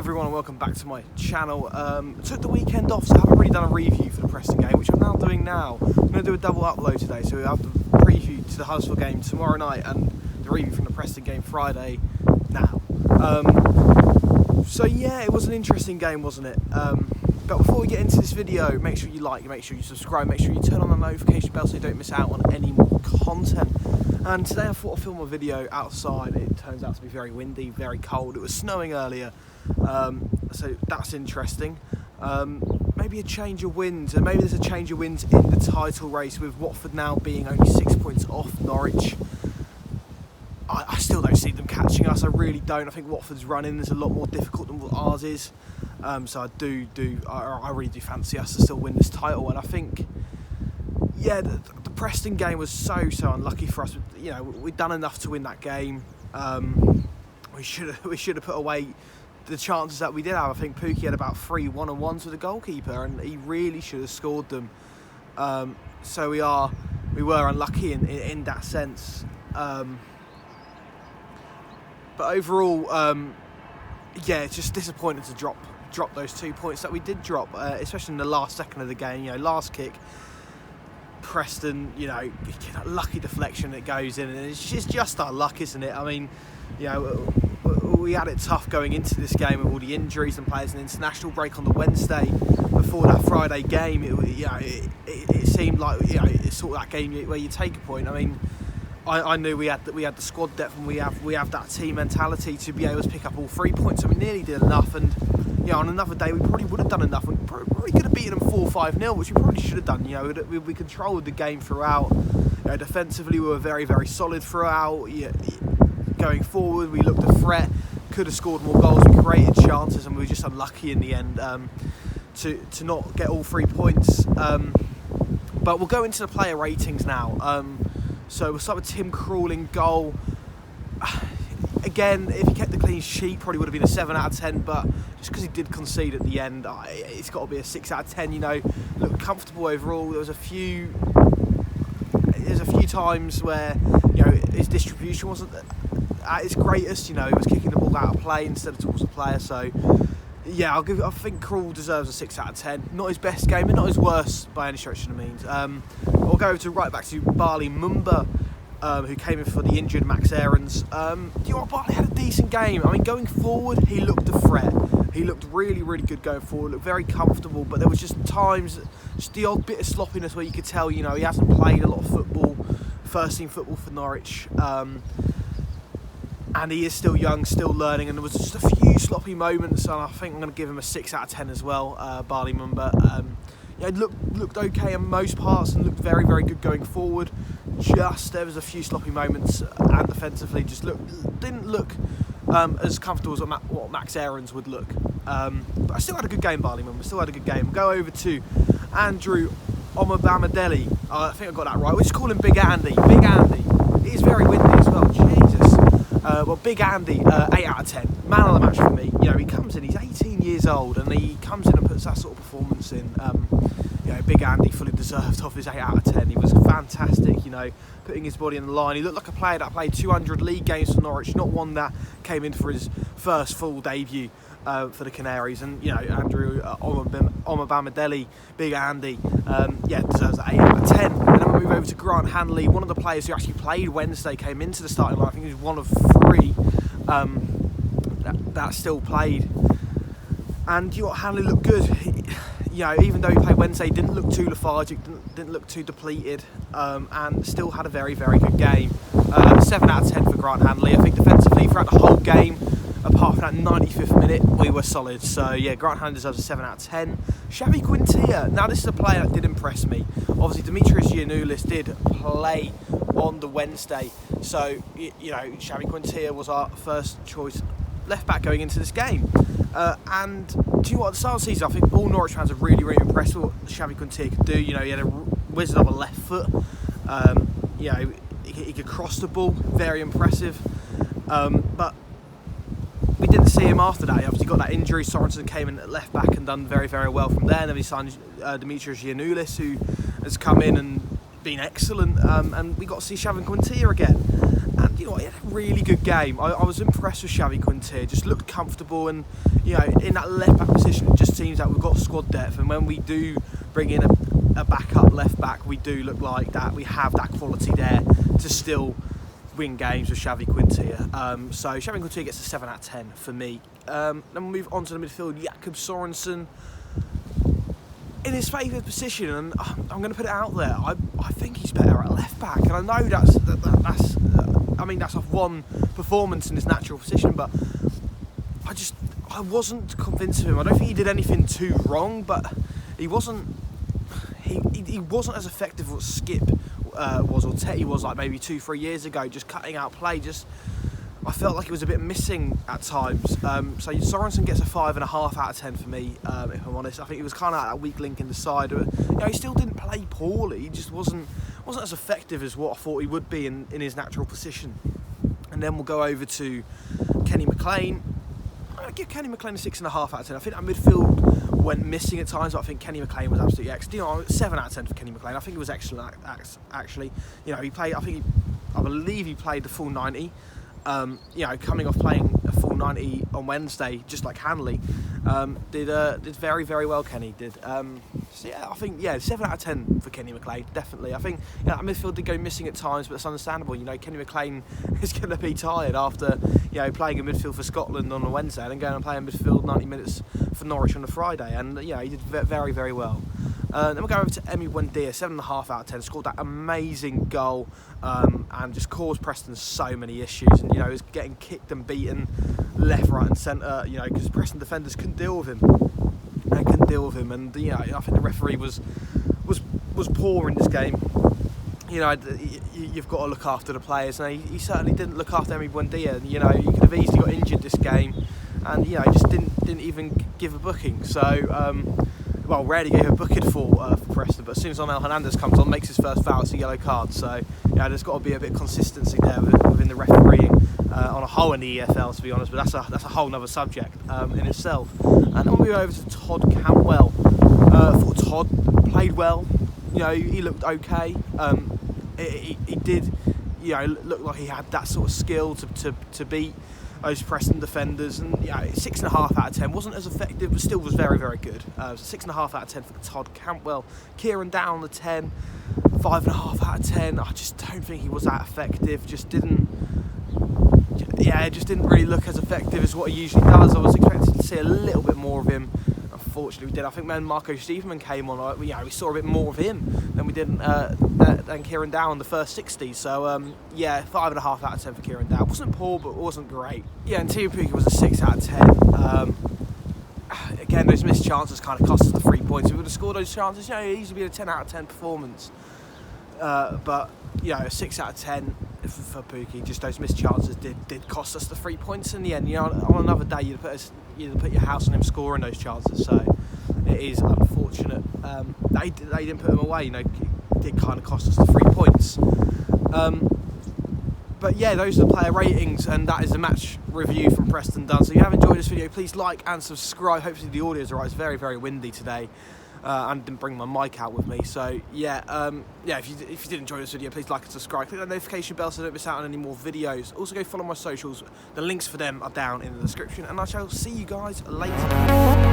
everyone and welcome back to my channel. Took the weekend off, so I haven't really done a review for the Preston game, which I'm now doing now. I'm going to do a double upload today, so we have the preview to the Huddersfield game tomorrow night and the review from the Preston game Friday now. So yeah, it was an interesting game, wasn't it? But before we get into this video, make sure you like, make sure you subscribe, make sure you turn on the notification bell so you don't miss out on any more content. And today I thought I'd film a video outside. It turns out to be very windy, very cold. It was snowing earlier, so that's interesting. Maybe a change of winds, and maybe there's a change of winds in the title race with Watford now being only 6 points off Norwich. I still don't see them catching us, I really don't. I think Watford's running is a lot more difficult than what ours is. So I really do fancy us to still win this title, and I think, yeah, the Preston game was so unlucky for us. You know, we'd done enough to win that game. We should have put away the chances that we did have. I think Pookie had about 3 1-on-1s with the goalkeeper, and he really should have scored them. So we were unlucky in that sense. But overall, yeah, it's just disappointing to drop those 2 points that we did drop, especially in the last second of the game. You know, last kick, Preston, you know, that lucky deflection that goes in, and it's just our luck, isn't it? I mean, you know, we had it tough going into this game with all the injuries and players an international break on the Wednesday before that Friday game. It seemed like, you know, it's sort of that game where you take a point. I mean, I knew we had the squad depth, and we have that team mentality to be able to pick up all 3 points, and we nearly did enough. And you know, on another day we probably would have done enough. We probably could have beaten them 4-5-0, which we probably should have done. You know, we controlled the game throughout. You know, defensively we were very solid throughout. Yeah, going forward we looked a threat, could have scored more goals, we created chances, and we were just unlucky in the end to not get all 3 points. But we'll go into the player ratings now. So we'll start with Tim Krul in goal. Again, if he kept the clean sheet, probably would have been a 7 out of 10, but just because he did concede at the end, it's got to be a 6 out of 10. You know, looked comfortable overall. There's a few times where, you know, his distribution wasn't at its greatest. You know, he was kicking the ball out of play instead of towards the player. So yeah, I think Krul deserves a 6 out of 10. Not his best game, but not his worst by any stretch of the means. We'll go right back to Barley Mumba, who came in for the injured Max Aarons. You know what, Barley had a decent game. I mean, going forward, he looked a threat. He looked really good going forward, looked very comfortable, but there was just times, just the odd bit of sloppiness where you could tell, you know, he hasn't played a lot of football, first team football for Norwich. And he is still young, still learning, and there was just a few sloppy moments, and I think I'm going to give him a 6 out of 10 as well, Barley Mumba. Yeah, looked okay in most parts and looked very good going forward. Just there was a few sloppy moments, and defensively just didn't look as comfortable as what Max Aarons would look. But I still had a good game, Barley Mumba. Still had a good game. We'll go over to Andrew Omobamidele. I think I got that right. We'll just call him Big Andy. Big Andy. It is very windy as well. Jesus. Well, Big Andy, 8 out of 10. Man of the match for me. You know, he comes in, he's 18 years old, and he comes in and puts that sort of performance in. You know, Big Andy fully deserved off his 8 out of 10. He was fantastic, you know, putting his body on the line. He looked like a player that played 200 league games for Norwich, not one that came in for his first full debut for the Canaries. And, you know, Andrew Omobamidele, Big Andy, yeah, deserves an 8 out of 10. And then we move over to Grant Hanley, one of the players who actually played Wednesday, came into the starting line. I think he was one of 3 that still played. And you know what, Hanley looked good. You know, even though he played Wednesday, he didn't look too lethargic, didn't look too depleted, and still had a very good game. 7 out of 10 for Grant Hanley. I think defensively throughout the whole game, apart from that 95th minute, we were solid. So yeah, Grant Hanley deserves a 7 out of 10. Xavi Quintilla. Now this is a player that did impress me. Obviously, Demetrius Giannoulis did play on the Wednesday, so you know, Xavi Quintilla was our first choice left back going into this game. And do you know what, at the start of the season, I think all Norwich fans are really impressed with what Xavi Quintilla could do. You know, he had a wizard of a left foot. You know, he could cross the ball, very impressive. But we didn't see him after that. He obviously got that injury. Sorensen came in at left back and done very well from there. And then we signed Demetrius Giannoulis, who has come in and been excellent. And we got to see Xavi Quintilla again. And you know what, he had a really good game. I was impressed with Xavi Quinter. Just looked comfortable, and you know, in that left back position, it just seems that we've got squad depth. And when we do bring in a backup left back, we do look like that. We have that quality there to still win games with Xavi Quinter. So Xavi Quinter gets a 7 out of 10 for me. Then we'll move on to the midfield. Jakob Sorensen in his favoured position, and I'm going to put it out there. I think he's better at left back, and I know that's I mean, that's off one performance in his natural position, but I wasn't convinced of him. I don't think he did anything too wrong, but he wasn't as effective as Skip was, or Tetty was, like maybe 2-3 years ago, just cutting out play. I felt like he was a bit missing at times. So Sorensen gets a 5.5 out of 10 for me, if I'm honest. I think he was kind of that weak link in the side. You know, he still didn't play poorly. He just wasn't as effective as what I thought he would be in his natural position. And then we'll go over to Kenny McLean. I'd give Kenny McLean a 6.5 out of 10. I think that midfield went missing at times, but I think Kenny McLean was absolutely excellent. You know, 7 out of 10 for Kenny McLean. I think he was excellent, actually. You know, he played. I believe he played the full 90. You know, coming off playing a full 90 on Wednesday, just like Hanley, did very, very well. Kenny did. So yeah, I think 7 out of 10 for Kenny McLean, definitely. I think that midfield did go missing at times, but it's understandable. You know, Kenny McLean is going to be tired after playing in midfield for Scotland on a Wednesday and then going and playing midfield 90 minutes for Norwich on a Friday, and he did very, very well. Then we'll go over to Buendia, 7.5 out of 10. Scored that amazing goal and just caused Preston so many issues. And he was getting kicked and beaten left, right, and centre. Because Preston defenders couldn't deal with him. They couldn't deal with him, and I think the referee was poor in this game. You've got to look after the players, and he certainly didn't look after Buendia. He could have easily got injured this game, and he just didn't even give a booking. So. Rarely gave a booking for Preston, but as soon as Onel Hernandez comes on, makes his first foul, it's a yellow card. So there's got to be a bit of consistency there within the refereeing on a whole in the EFL, to be honest. But that's a whole other subject in itself. And then we'll move over to Todd Cantwell. I thought Todd played well. He looked okay. He did, look like he had that sort of skill to beat those Preston defenders, and 6.5 out of 10. Wasn't as effective, but still was very, very good. 6.5 out of 10 for Todd Cantwell. Kieran Down the 10, 5.5 out of 10. I just don't think he was that effective. Just didn't really look as effective as what he usually does. I was expecting to see a little bit more of him. Unfortunately, we did. I think when Marco Stiepermann came on, we saw a bit more of him than we did than Kieran Down in the first 60. So 5.5 out of 10 for Kieran Down. Wasn't poor, but wasn't great. And Tio Puki was a 6 out of 10. Again, those missed chances kind of cost us the 3 points. If we would have scored those chances, it used to be a 10 out of 10 performance. But a 6 out of 10 for Puki. Just those missed chances did cost us the 3 points in the end. On another day, you'd put your house on him scoring those chances. So it is unfortunate. They didn't put them away. It did kind of cost us the 3 points. But those are the player ratings, and that is the match review from Preston done. So if you have enjoyed this video, please like and subscribe. Hopefully the audio is alright. It's very, very windy today. And didn't bring my mic out with me, so if you did enjoy this video, please like and subscribe, click that notification bell so you don't miss out on any more videos. Also go follow my socials, the links for them are down in the description, and I shall see you guys later.